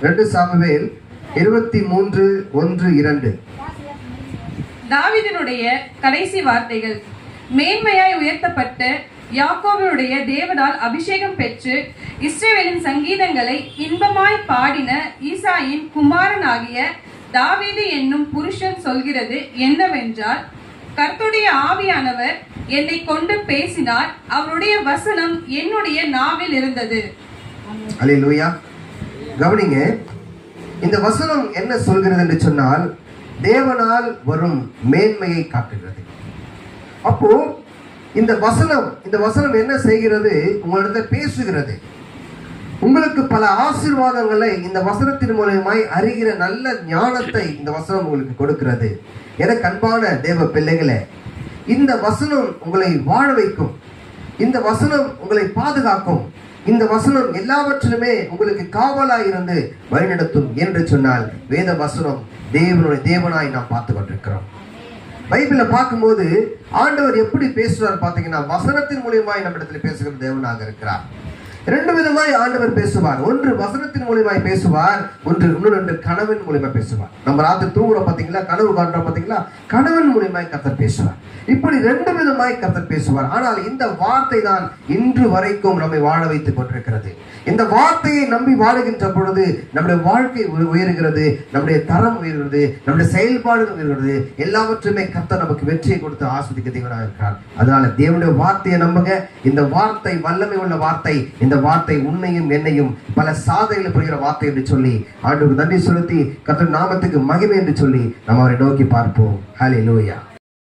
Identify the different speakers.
Speaker 1: 2 Samuel 23:1-2.
Speaker 2: தாவீதினுடைய கடைசி வார்த்தைகள். மேன்மையாய் உயர்த்தப்பட்ட யாக்கோபுடைய தேவனால் அபிஷேகம் பெற்று இஸ்ரவேலின் சங்கீதங்களை இன்பமாய் பாடின ஈசாயின் குமாரனாகிய தாவீது என்னும் புருஷன் சொல்கிறது என்னவென்றால், கர்த்தருடைய ஆவியானவர் என்னை கொண்டு பேசினார், அவருடைய வசனம் என்னுடைய நாவில் இருந்தது.
Speaker 1: அல்லேலூயா. கவனிங்க, இந்த வசனம் என்ன சொல்கிறது என்று சொன்னால், தேவனால் வரும் மேன்மையை காட்டுகிறது. அப்போ இந்த வசனம் என்ன செய்கிறது? உங்களிடத்தில் பேசுகிறது. உங்களுக்கு பல ஆசீர்வாதங்களை இந்த வசனத்தின் மூலமாய் அறிகிற நல்ல ஞானத்தை இந்த வசனம் உங்களுக்கு கொடுக்கிறது. எனக்கு அன்பான தேவ பிள்ளைகளே, இந்த வசனம் உங்களை வாழ வைக்கும். இந்த வசனம் உங்களை பாதுகாக்கும். இந்த வசனம் எல்லாவற்றிலுமே உங்களுக்கு காவலாய் இருந்து வழிநடத்தும் என்று சொன்னால், வேத வசனம் தேவனாய் நாம் பார்த்து கொண்டிருக்கிறோம். பைபிளை பார்க்கும்போது ஆண்டவர் எப்படி பேசுறார் பார்த்தீங்கன்னா, வசனத்தின் மூலியமாய் நம்ம இடத்துல பேசுகிற தேவனாக இருக்கிறார். 2 விதமாய் ஆண்டவர் பேசுவார். ஒன்று வசனத்தின் மூலியமாய் பேசுவார், இன்னொன்று கனவின் மூலியமா பேசுவார். நம்ம ராத்திரி தூங்குறோம் பார்த்தீங்களா, கனவு காண்றோம் பார்த்தீங்களா, கனவின் மூலியமாய் கர்த்தர் பேசுவார். இப்படி 2 விதமாய் கர்த்தர் பேசுவார். ஆனால் இந்த வார்த்தை தான் இன்று வரைக்கும் நம்மை வாழ வைத்துக் கொண்டிருக்கிறது. இந்த வார்த்தையை நம்பி வாழுகின்ற பொழுது நம்முடைய வாழ்க்கை உயர்கிறது, நம்முடைய தரம் உயர்கிறது, நம்முடைய செயல்பாடுகள் உயர்கிறது. எல்லாவற்றுமே கர்த்தர் நமக்கு வெற்றியை கொடுத்து ஆஸ்வதிக்க தேவனாக இருக்கிறார். அதனால தேவனுடைய வார்த்தையை நம்புங்க. இந்த வார்த்தை வல்லமை உள்ள வார்த்தை. இந்த வார்த்தை உன்னையும் என்னையும் பல சாதனைகளை புரிகிற வார்த்தை என்று சொல்லி ஆண்டவருக்கு நன்றி செலுத்தி கர்த்தர் நாமத்துக்கு மகிமை என்று சொல்லி நாம் அவரை நோக்கி பார்ப்போம். ஹல்லேலூயா.